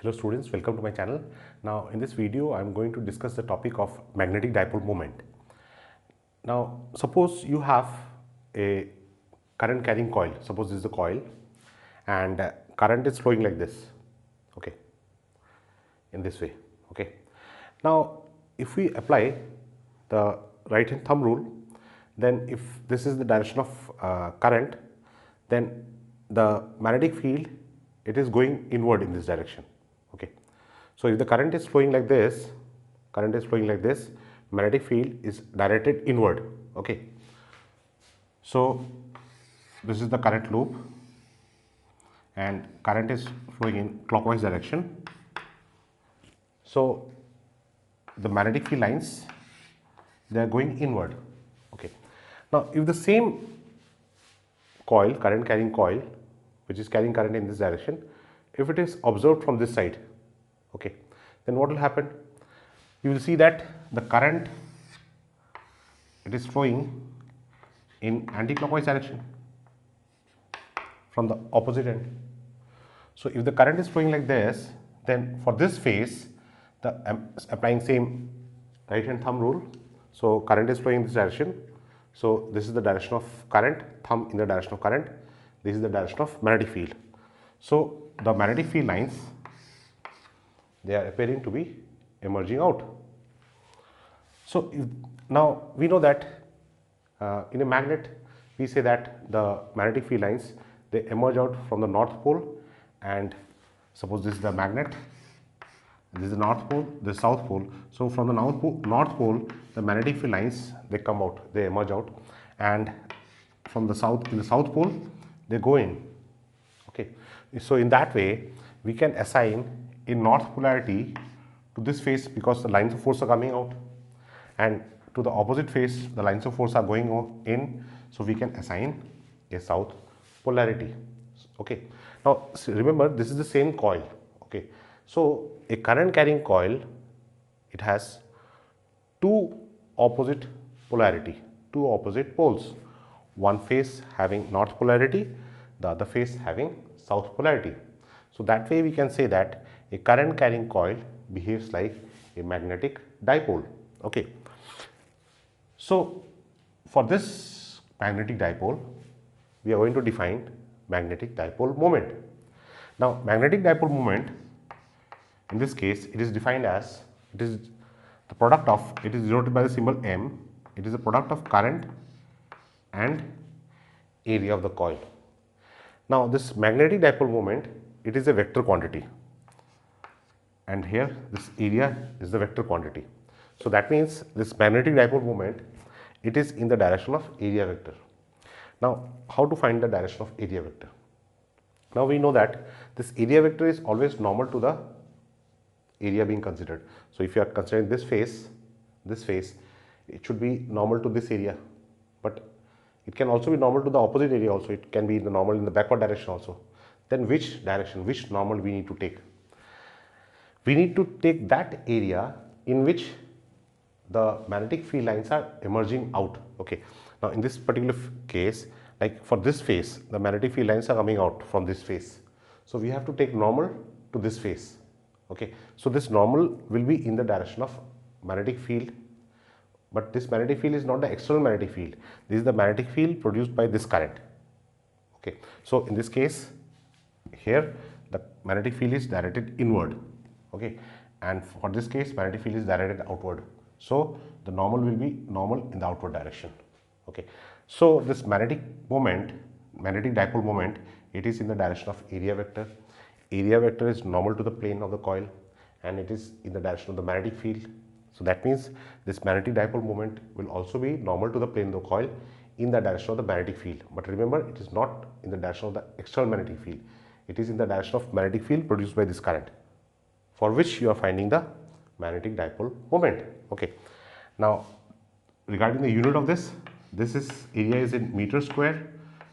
Hello students, welcome to my channel. Now in this video I am going to discuss the topic of magnetic dipole moment. Now suppose you have a current carrying coil, suppose this is the coil and current is flowing like this, okay, in this way, okay. Now if we apply the right hand thumb rule, then if this is the direction of current, then the magnetic field, it is going inward in this direction, okay. So if the current is flowing like this, magnetic field is directed inward, okay. So this is the current loop and current is flowing in clockwise direction. So the magnetic field lines, they are going inward, okay. Now if the same coil, current carrying coil, which is carrying current in this direction, if it is observed from this side, okay, then what will happen? You will see that the current, it is flowing in anti-clockwise direction from the opposite end. So if the current is flowing like this, then for this phase, I'm applying same right hand thumb rule. So current is flowing in this direction. So this is the direction of current, thumb in the direction of current. This is the direction of magnetic field. So the magnetic field lines, they are appearing to be emerging out. So now we know that in a magnet, we say that the magnetic field lines, they emerge out from the north pole, and suppose this is the magnet, this is the north pole, this is south pole. So from the north pole, the magnetic field lines, they come out, they emerge out, and from the south, in the south pole, they go in, okay. So in that way, we can assign a north polarity to this phase because the lines of force are coming out, and to the opposite phase, the lines of force are going in. So we can assign a south polarity, okay. Now remember, this is the same coil, okay. So a current carrying coil, it has two opposite polarity, two opposite poles, one face having north polarity, the other face having south polarity. So that way we can say that a current carrying coil behaves like a magnetic dipole, okay. So for this magnetic dipole, we are going to define magnetic dipole moment. Now magnetic dipole moment, in this case, it is defined as, it is the product of, it is denoted by the symbol M, it is the product of current and area of the coil. Now this magnetic dipole moment, it is a vector quantity, and here this area is the vector quantity. So that means this magnetic dipole moment, it is in the direction of area vector. Now how to find the direction of area vector? Now we know that this area vector is always normal to the area being considered. So if you are considering this face, it should be normal to this area, but it can also be normal to the opposite area also. It can be the normal in the backward direction also. Then which direction, which normal we need to take? We need to take that area in which the magnetic field lines are emerging out, okay. Now in this particular case, like for this face, the magnetic field lines are coming out from this face. So we have to take normal to this face, okay. So this normal will be in the direction of magnetic field, but this magnetic field is not the external magnetic field. This is the magnetic field produced by this current, okay. So in this case, here the magnetic field is directed inward, okay, and for this case magnetic field is directed outward. So the normal will be normal in the outward direction, okay. So this magnetic moment, magnetic dipole moment, it is in the direction of area vector. Area vector is normal to the plane of the coil, and it is in the direction of the magnetic field. So that means this magnetic dipole moment will also be normal to the plane of the coil in the direction of the magnetic field. But remember, it is not in the direction of the external magnetic field. It is in the direction of magnetic field produced by this current, for which you are finding the magnetic dipole moment, okay. Now regarding the unit of this is, area is in meter square,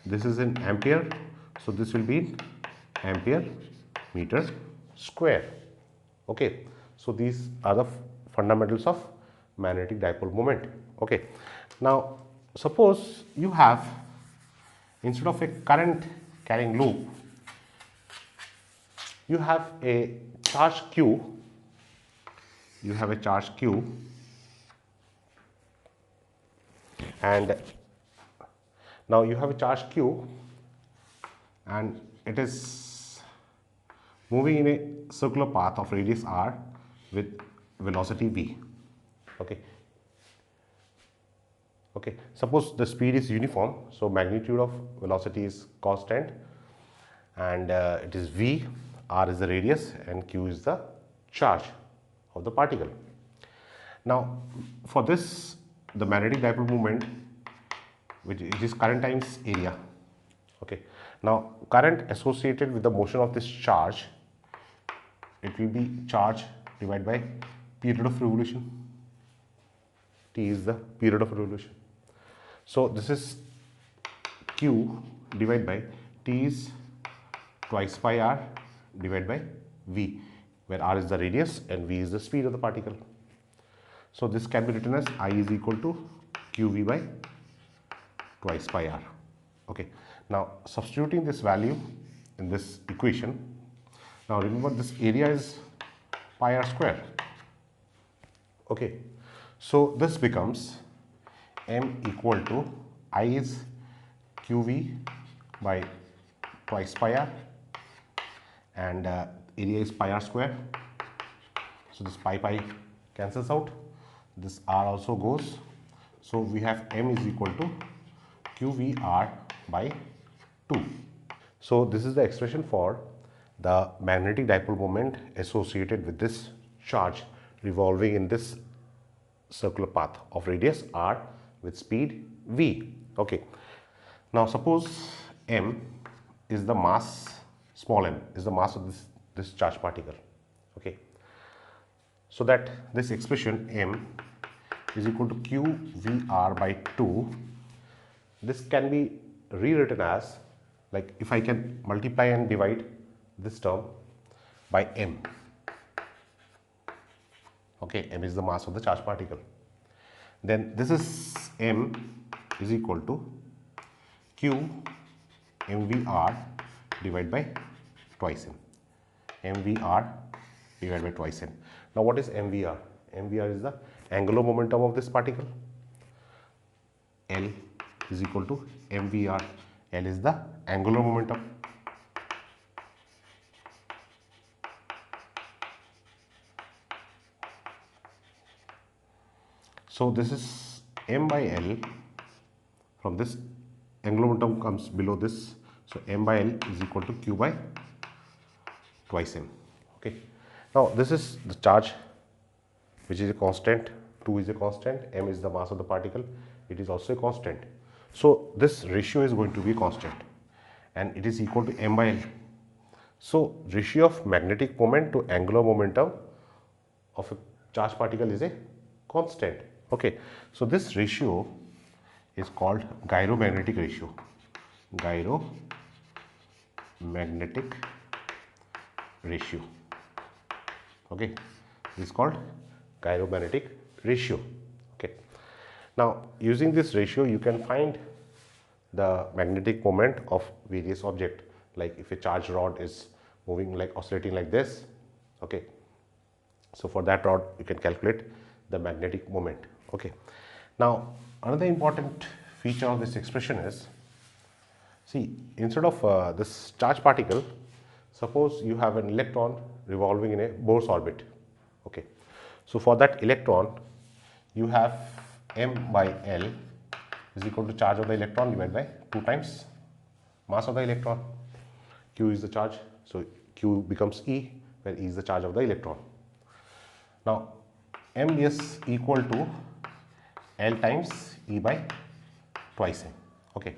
this is in ampere, so this will be in ampere meter square, okay. So these are the fundamentals of magnetic dipole moment, okay. Now suppose you have, instead of a current carrying loop, you have a charge Q, you have a charge Q, and now you have a charge Q and it is moving in a circular path of radius r with velocity v. Okay, suppose the speed is uniform, so magnitude of velocity is constant, and it is v, r is the radius and q is the charge of the particle. Now for this, the magnetic dipole moment, which is current times area. Okay, now current associated with the motion of this charge, it will be charge divided by period of revolution. T is the period of revolution. So this is Q divided by T is twice pi r divided by V, where r is the radius and V is the speed of the particle. So this can be written as I is equal to QV by twice pi r. Okay, now substituting this value in this equation, now remember this area is pi r square. Okay, so this becomes M equal to I is QV by twice pi r, and area is pi r square. So this pi cancels out, this r also goes. So we have M is equal to QVR by 2. So this is the expression for the magnetic dipole moment associated with this charge revolving in this circular path of radius r with speed v. Okay, now suppose m is the mass, small m is the mass of this charged particle. Okay, so that this expression m is equal to QVR by 2, this can be rewritten as, like, if I can multiply and divide this term by m. Okay, m is the mass of the charged particle. Then this is m is equal to Q mvr divided by twice m. mvr divided by twice m. Now what is mvr? mvr is the angular momentum of this particle. L is equal to mvr. L is the angular momentum. So this is m by L. From this, angular momentum comes below this. So m by L is equal to Q by twice m. Okay. Now this is the charge, which is a constant. 2 is a constant. M is the mass of the particle. It is also a constant. So this ratio is going to be constant, and it is equal to m by L. So ratio of magnetic moment to angular momentum of a charged particle is a constant. Okay, so this ratio is called gyromagnetic ratio. Gyromagnetic ratio. Okay, this is called gyromagnetic ratio. Okay, now using this ratio you can find the magnetic moment of various object, like if a charged rod is moving, like oscillating like this. Okay, so for that rod you can calculate the magnetic moment. Okay, now another important feature of this expression is, see, instead of this charged particle, suppose you have an electron revolving in a Bohr's orbit. Okay, so for that electron you have m by L is equal to charge of the electron divided by 2 times mass of the electron. Q is the charge, so Q becomes E, where E is the charge of the electron. Now m is equal to L times E by twice m. Okay,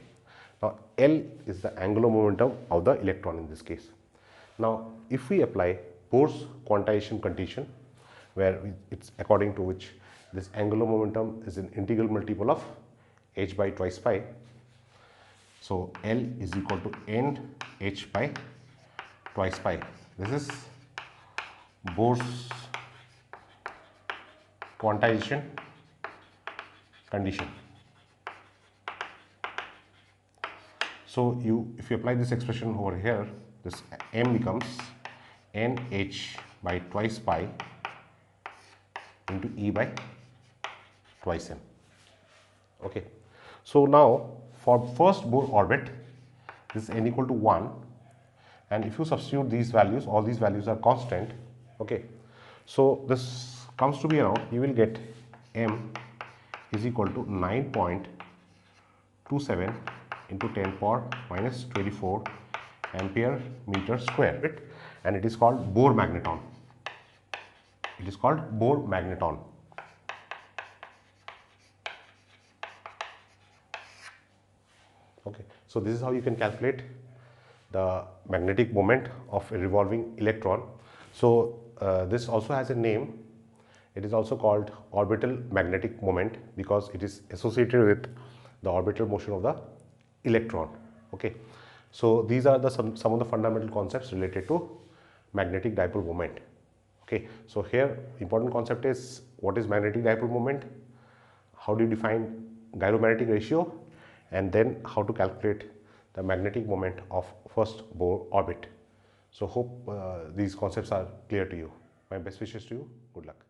now L is the angular momentum of the electron in this case. Now if we apply Bohr's quantization condition, where it's according to which this angular momentum is an integral multiple of h by twice pi, so L is equal to n h by twice pi. This is Bohr's quantization condition. So if you apply this expression over here, this m becomes nh by twice pi into E by twice m. Okay. So now for first Bohr orbit, this is n equal to 1, and if you substitute these values, all these values are constant. Okay. So this comes to be around, you will get m is equal to 9.27 into 10 power minus 24 ampere meter square, and it is called Bohr Magneton. It is called Bohr Magneton. Okay, so this is how you can calculate the magnetic moment of a revolving electron. So this also has a name. It is also called orbital magnetic moment because it is associated with the orbital motion of the electron. Okay, so these are the some of the fundamental concepts related to magnetic dipole moment. Okay, so here important concept is what is magnetic dipole moment, how do you define gyromagnetic ratio, and then how to calculate the magnetic moment of first Bohr orbit. So hope these concepts are clear to you. My best wishes to you. Good luck.